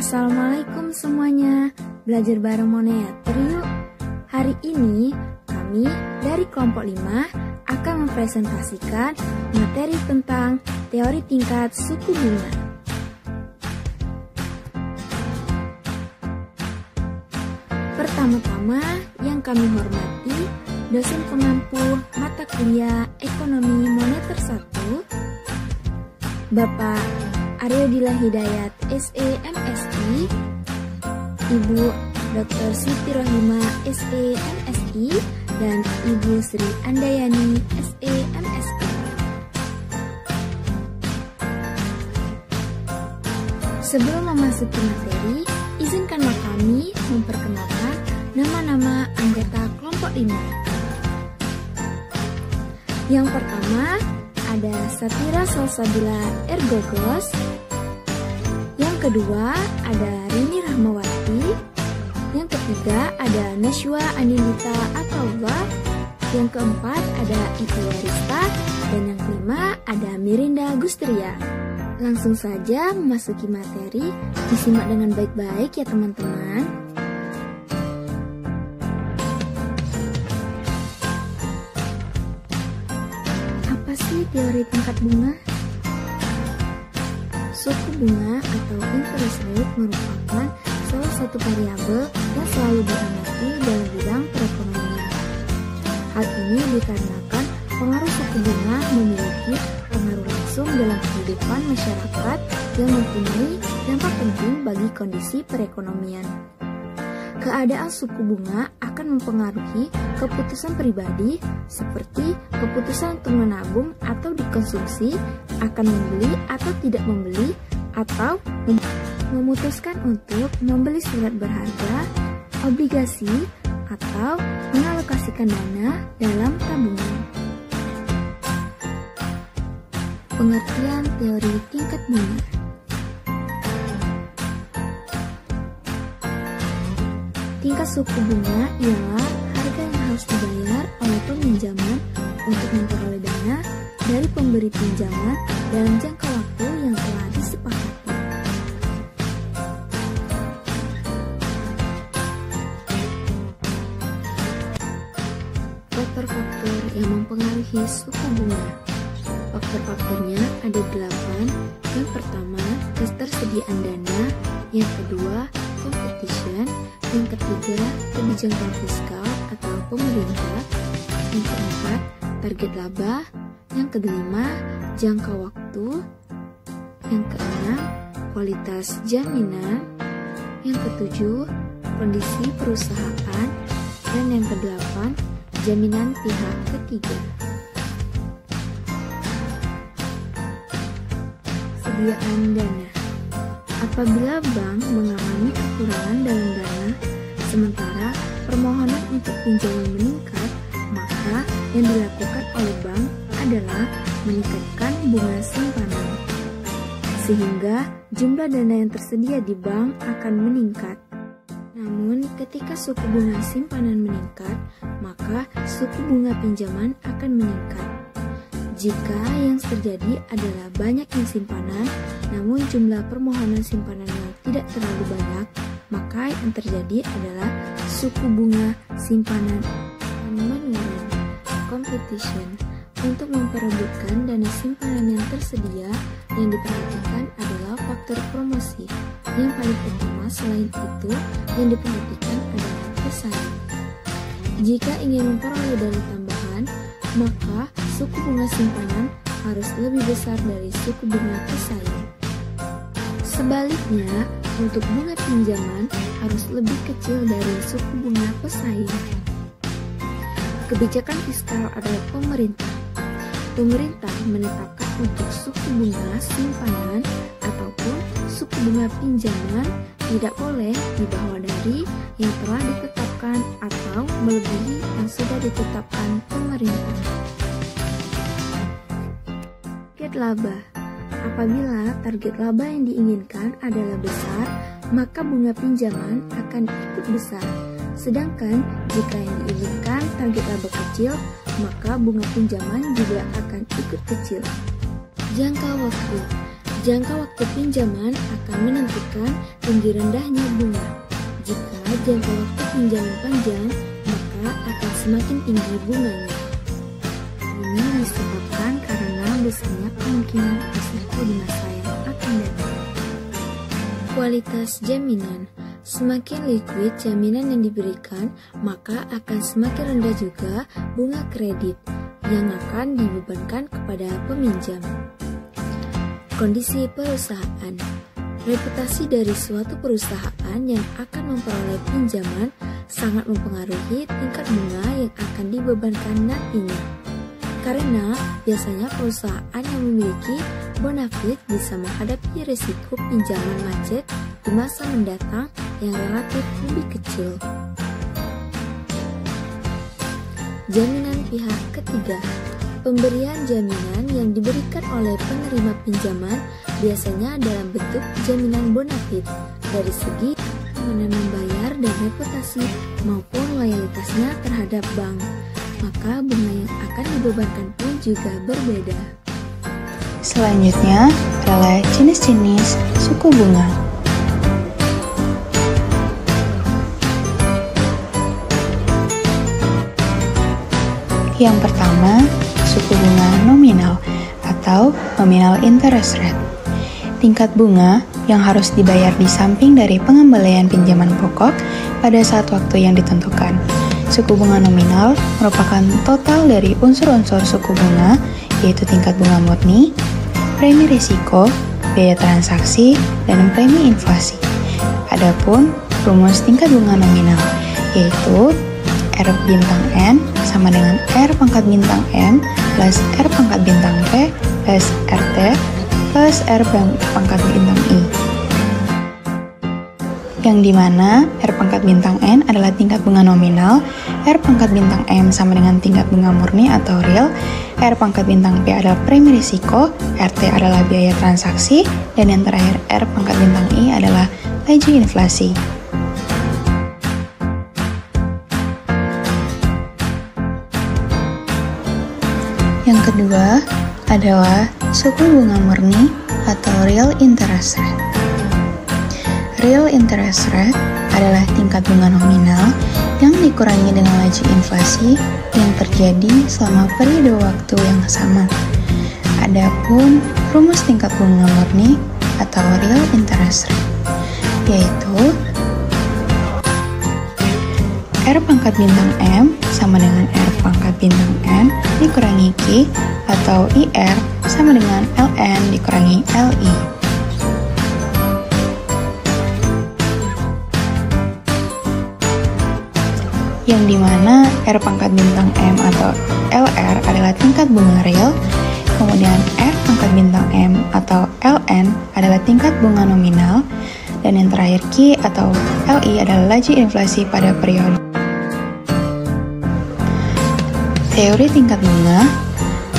Assalamualaikum semuanya, belajar bareng Moneator yuk. Hari ini kami dari kelompok 5 akan mempresentasikan materi tentang teori tingkat suku bunga. Pertama-tama yang kami hormati dosen pengampu mata kuliah Ekonomi Moneter 1, Bapak Aryo Dila Hidayat SE MSI, Ibu Dr. Siti Rohima SE MSI, dan Ibu Sri Andayani SE MSI. Sebelum memasuki materi, izinkanlah kami memperkenalkan nama-nama anggota kelompok 5. Yang pertama ada Satira Salsabila Ergogos. Yang kedua ada Rini Rahmawati. Yang ketiga ada Nashwa Anindita Ataullah. Yang keempat ada Ibu Warista. Dan yang kelima ada Mirinda Gustria. Langsung saja memasuki materi, disimak dengan baik-baik ya teman-teman. Apa sih teori tingkat bunga? Suku bunga atau interest rate merupakan salah satu variabel yang selalu diamati dalam bidang perekonomian. Hal ini dikarenakan pengaruh suku bunga memiliki pengaruh langsung dalam kehidupan masyarakat yang mempunyai dampak penting bagi kondisi perekonomian. Keadaan suku bunga akan mempengaruhi keputusan pribadi seperti keputusan untuk menabung atau dikonsumsi, akan membeli atau tidak membeli, atau memutuskan untuk membeli surat berharga, obligasi, atau mengalokasikan dana dalam tabungan. Pengertian teori tingkat bunga. Tingkat suku bunga ialah harga yang harus dibayar oleh peminjaman untuk memperoleh dana dari pemberi pinjaman dalam jangka waktu yang telah disepakati. Faktor-faktor yang mempengaruhi suku bunga. Faktor-faktornya ada 8. Yang pertama, ketersediaan dana. Yang kedua, competition. Yang ketiga, kebijakan fiskal atau pemerintah. Yang keempat, target laba. Yang kelima, jangka waktu. Yang keenam, kualitas jaminan. Yang ketujuh, kondisi perusahaan. Dan yang kedelapan, jaminan pihak ketiga. Sediaan dana. Apabila bank mengalami kekurangan dalam dana, sementara permohonan untuk pinjaman meningkat, maka yang dilakukan oleh bank adalah meningkatkan bunga simpanan, sehingga jumlah dana yang tersedia di bank akan meningkat. Namun, ketika suku bunga simpanan meningkat, maka suku bunga pinjaman akan meningkat. Jika yang terjadi adalah banyak yang simpanan, namun jumlah permohonan simpanan yang tidak terlalu banyak, maka yang terjadi adalah suku bunga simpanan menurun. Competition. Untuk memperebutkan dana simpanan yang tersedia, yang diperhatikan adalah faktor promosi. Yang paling utama selain itu, yang diperhatikan adalah pesaing. Jika ingin memperoleh dana tambahan, maka suku bunga simpanan harus lebih besar dari suku bunga pesaing. Sebaliknya, untuk bunga pinjaman harus lebih kecil dari suku bunga pesaing. Kebijakan fiskal adalah pemerintah. Pemerintah menetapkan untuk suku bunga simpanan ataupun suku bunga pinjaman tidak boleh di bawah dari yang telah ditetapkan atau melebihi yang sudah ditetapkan pemerintah. Target laba. Apabila target laba yang diinginkan adalah besar, maka bunga pinjaman akan ikut besar. Sedangkan jika yang diinginkan target laba kecil, maka bunga pinjaman juga akan ikut kecil. Jangka waktu. Jangka waktu pinjaman akan menentukan tinggi rendahnya bunga. Jika jangka waktu pinjaman panjang, maka akan semakin tinggi bunganya. Ini disebabkan karena besarnya kemungkinan risiko di masa yang akan datang. Kualitas jaminan. Semakin liquid jaminan yang diberikan, maka akan semakin rendah juga bunga kredit yang akan dibebankan kepada peminjam. Kondisi perusahaan. Reputasi dari suatu perusahaan yang akan memperoleh pinjaman sangat mempengaruhi tingkat bunga yang akan dibebankan nantinya. Karena biasanya perusahaan yang memiliki bonafide bisa menghadapi risiko pinjaman macet di masa mendatang yang relatif lebih kecil. Jaminan pihak ketiga. Pemberian jaminan yang diberikan oleh penerima pinjaman biasanya dalam bentuk jaminan bonafide dari segi keamanan membayar dan reputasi maupun loyalitasnya terhadap bank. Maka bunga yang akan dibebankan pun juga berbeda. Selanjutnya adalah jenis-jenis suku bunga. Yang pertama, suku bunga nominal atau nominal interest rate. Tingkat bunga yang harus dibayar di samping dari pengembalian pinjaman pokok pada saat waktu yang ditentukan. Suku bunga nominal merupakan total dari unsur-unsur suku bunga, yaitu tingkat bunga murni, premi risiko, biaya transaksi, dan premi inflasi. Adapun rumus tingkat bunga nominal, yaitu R bintang N sama dengan R pangkat bintang M plus R pangkat bintang P plus RT plus R pangkat bintang I. Yang dimana R pangkat bintang N adalah tingkat bunga nominal, R pangkat bintang M sama dengan tingkat bunga murni atau real, R pangkat bintang P adalah premi risiko, RT adalah biaya transaksi, dan yang terakhir R pangkat bintang I adalah laju inflasi. Yang kedua adalah suku bunga murni atau real interest rate. Real interest rate adalah tingkat bunga nominal yang dikurangi dengan laju inflasi yang terjadi selama periode waktu yang sama. Adapun rumus tingkat bunga murni atau real interest rate yaitu R pangkat bintang M sama dengan R pangkat bintang N dikurangi Q atau IR sama dengan LN dikurangi LI. Yang dimana R pangkat bintang M atau LR adalah tingkat bunga real, kemudian R pangkat bintang M atau LN adalah tingkat bunga nominal, dan yang terakhir Q atau LI adalah laju inflasi pada periode. Teori tingkat bunga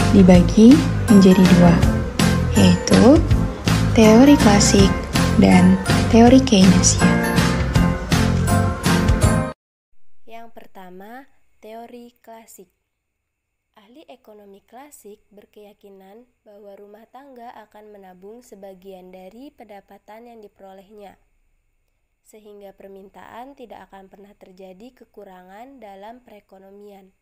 dibagi menjadi dua, yaitu teori klasik dan teori Keynesian. Yang pertama, teori klasik. Ahli ekonomi klasik berkeyakinan bahwa rumah tangga akan menabung sebagian dari pendapatan yang diperolehnya, sehingga permintaan tidak akan pernah terjadi kekurangan dalam perekonomian.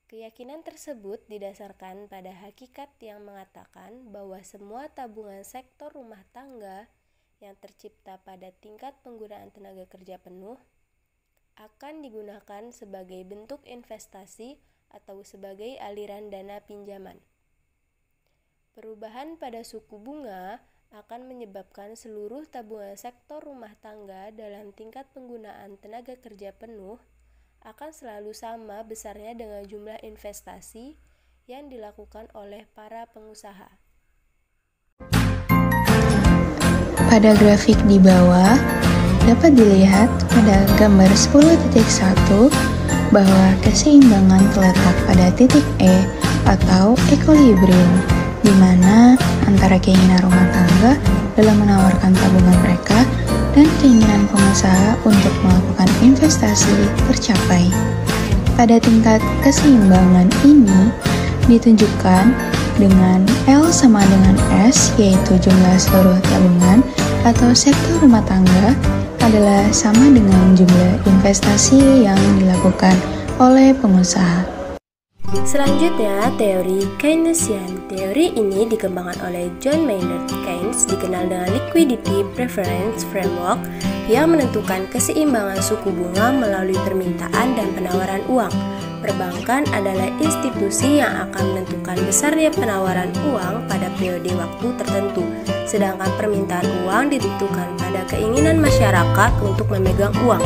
Keyakinan tersebut didasarkan pada hakikat yang mengatakan bahwa semua tabungan sektor rumah tangga yang tercipta pada tingkat penggunaan tenaga kerja penuh akan digunakan sebagai bentuk investasi atau sebagai aliran dana pinjaman. Perubahan pada suku bunga akan menyebabkan seluruh tabungan sektor rumah tangga dalam tingkat penggunaan tenaga kerja penuh akan selalu sama besarnya dengan jumlah investasi yang dilakukan oleh para pengusaha. Pada grafik di bawah dapat dilihat pada gambar 10.1 bahwa keseimbangan terletak pada titik E atau equilibrium, di mana antara keinginan rumah tangga dalam menawarkan tabungan mereka dan keinginan pengusaha untuk melakukan investasi tercapai. Pada tingkat keseimbangan ini ditunjukkan dengan L sama dengan S, yaitu jumlah seluruh tabungan atau sektor rumah tangga, adalah sama dengan jumlah investasi yang dilakukan oleh pengusaha. Selanjutnya, teori Keynesian. Teori ini dikembangkan oleh John Maynard Keynes, dikenal dengan Liquidity Preference Framework, yang menentukan keseimbangan suku bunga melalui permintaan dan penawaran uang. Perbankan adalah institusi yang akan menentukan besarnya penawaran uang pada periode waktu tertentu, sedangkan permintaan uang ditentukan pada keinginan masyarakat untuk memegang uang.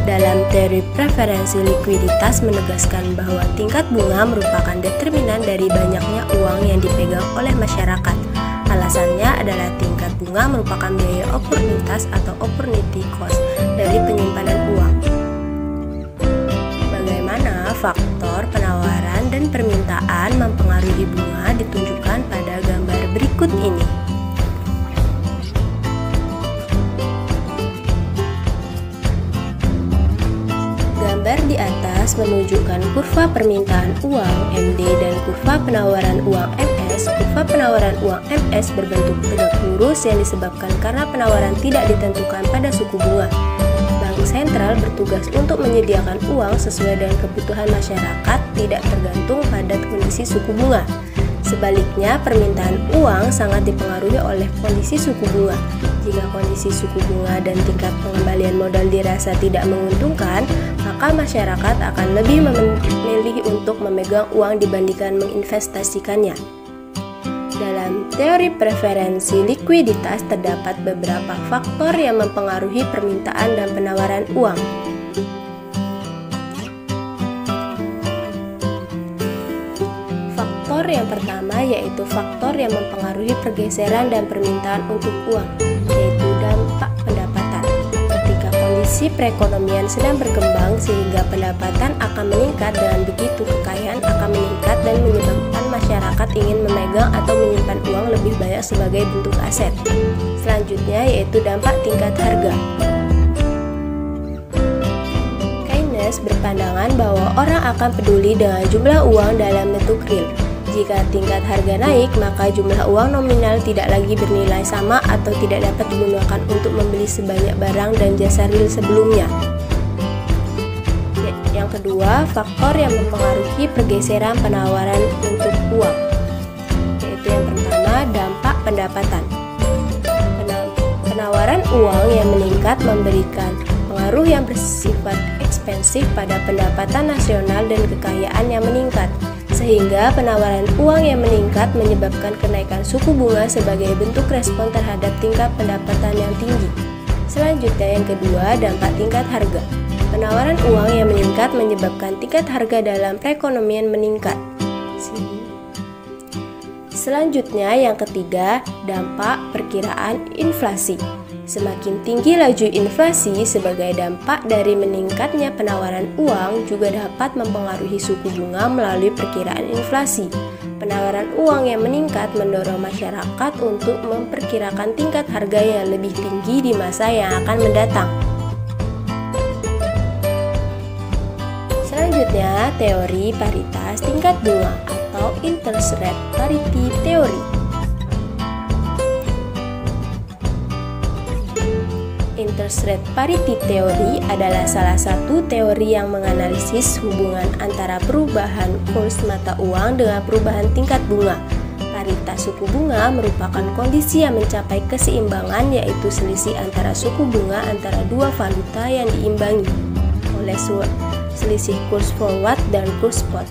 Dalam teori preferensi likuiditas menegaskan bahwa tingkat bunga merupakan determinan dari banyaknya uang yang dipegang oleh masyarakat. Alasannya adalah tingkat bunga merupakan biaya oportunitas atau opportunity cost dari penyimpanan uang. Bagaimana faktor penawaran dan permintaan mempengaruhi bunga ditunjukkan pada gambar berikut ini. Gambar di atas menunjukkan kurva permintaan uang MD dan kurva penawaran uang MS. Kurva penawaran uang MS berbentuk tegak lurus yang disebabkan karena penawaran tidak ditentukan pada suku bunga. Bank sentral bertugas untuk menyediakan uang sesuai dengan kebutuhan masyarakat, tidak tergantung pada kondisi suku bunga. Sebaliknya, permintaan uang sangat dipengaruhi oleh kondisi suku bunga. Jika kondisi suku bunga dan tingkat pengembalian modal dirasa tidak menguntungkan, maka masyarakat akan lebih memilih untuk memegang uang dibandingkan menginvestasikannya. Dalam teori preferensi likuiditas terdapat beberapa faktor yang mempengaruhi permintaan dan penawaran uang. Faktor yang pertama yaitu faktor yang mempengaruhi pergeseran dan permintaan untuk uang, yaitu dampak pendapatan. Ketika kondisi perekonomian sedang berkembang sehingga pendapatan akan meningkat, dan begitu kekayaan akan meningkat dan menyebabkan masyarakat ingin memegang atau menyimpan uang lebih banyak sebagai bentuk aset. Selanjutnya yaitu dampak tingkat harga. Keynes berpandangan bahwa orang akan peduli dengan jumlah uang dalam bentuk real. Jika tingkat harga naik, maka jumlah uang nominal tidak lagi bernilai sama atau tidak dapat digunakan untuk membeli sebanyak barang dan jasa real sebelumnya. Yang kedua, faktor yang mempengaruhi pergeseran penawaran untuk uang, yaitu yang pertama, dampak pendapatan. Penawaran uang yang meningkat memberikan pengaruh yang bersifat ekspensif pada pendapatan nasional dan kekayaan yang meningkat, sehingga penawaran uang yang meningkat menyebabkan kenaikan suku bunga sebagai bentuk respon terhadap tingkat pendapatan yang tinggi. Selanjutnya yang kedua, dampak tingkat harga. Penawaran uang yang meningkat menyebabkan tingkat harga dalam perekonomian meningkat. Selanjutnya yang ketiga, dampak perkiraan inflasi. Semakin tinggi laju inflasi sebagai dampak dari meningkatnya penawaran uang juga dapat mempengaruhi suku bunga melalui perkiraan inflasi. Penawaran uang yang meningkat mendorong masyarakat untuk memperkirakan tingkat harga yang lebih tinggi di masa yang akan mendatang. Selanjutnya, teori paritas tingkat bunga atau interest rate parity theory. Interest rate parity theory adalah salah satu teori yang menganalisis hubungan antara perubahan kurs mata uang dengan perubahan tingkat bunga. Paritas suku bunga merupakan kondisi yang mencapai keseimbangan, yaitu selisih antara suku bunga antara dua valuta yang diimbangi oleh selisih kurs forward dan kurs spot.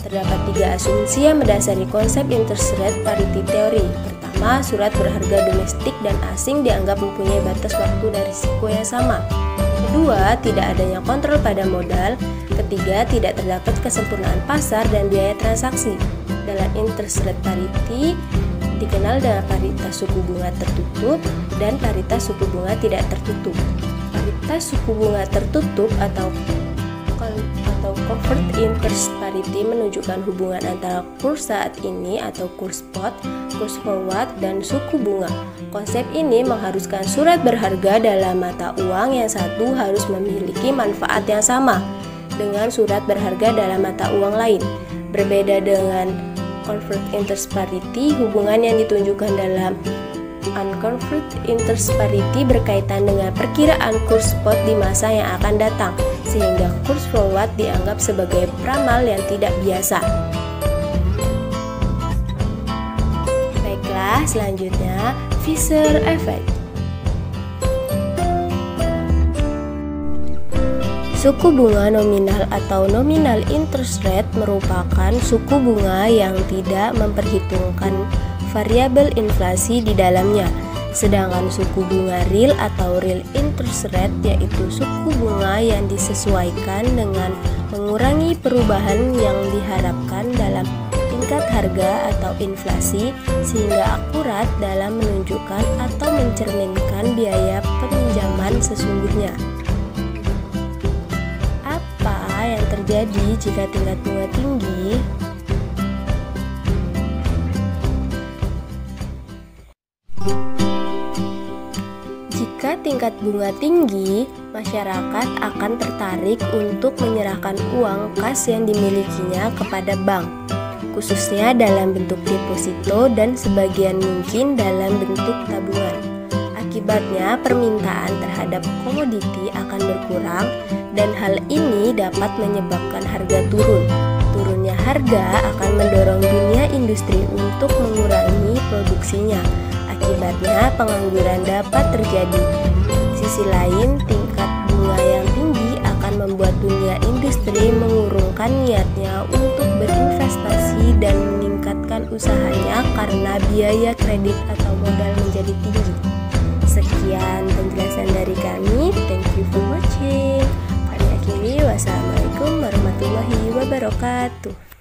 Terdapat tiga asumsi yang mendasari konsep interest rate parity theory. Pertama, surat berharga domestik dan asing dianggap mempunyai batas waktu dan risiko yang sama. Kedua, tidak adanya kontrol pada modal. Ketiga, tidak terdapat kesempurnaan pasar dan biaya transaksi. Dalam interest rate parity dikenal dengan paritas suku bunga tertutup dan paritas suku bunga tidak tertutup. Paritas suku bunga tertutup atau covert interest parity menunjukkan hubungan antara kurs saat ini atau kurs spot, kurs forward, dan suku bunga. Konsep ini mengharuskan surat berharga dalam mata uang yang satu harus memiliki manfaat yang sama dengan surat berharga dalam mata uang lain. Berbeda dengan convert interest parity, hubungan yang ditunjukkan dalam unconvert interest parity berkaitan dengan perkiraan kurs spot di masa yang akan datang, sehingga kurs forward dianggap sebagai peramal yang tidak biasa. Baiklah, selanjutnya Fisher effect. Suku bunga nominal atau nominal interest rate merupakan suku bunga yang tidak memperhitungkan variabel inflasi di dalamnya. Sedangkan suku bunga real atau real interest rate yaitu suku bunga yang disesuaikan dengan mengurangi perubahan yang diharapkan dalam tingkat harga atau inflasi, sehingga akurat dalam menunjukkan atau mencerminkan biaya peminjaman sesungguhnya. Yang terjadi jika tingkat bunga tinggi? Jika tingkat bunga tinggi, masyarakat akan tertarik untuk menyerahkan uang kas yang dimilikinya kepada bank, khususnya dalam bentuk deposito dan sebagian mungkin dalam bentuk tabungan. Akibatnya, permintaan terhadap komoditi akan berkurang dan hal ini dapat menyebabkan harga turun. Turunnya harga akan mendorong dunia industri untuk mengurangi produksinya. Akibatnya, pengangguran dapat terjadi. Sisi lain, tingkat bunga yang tinggi akan membuat dunia industri mengurungkan niatnya untuk berinvestasi dan meningkatkan usahanya karena biaya kredit atau modal menjadi tinggi. Sekian penjelasan dari kami. Thank you for watching. Wassalamualaikum warahmatullahi wabarakatuh.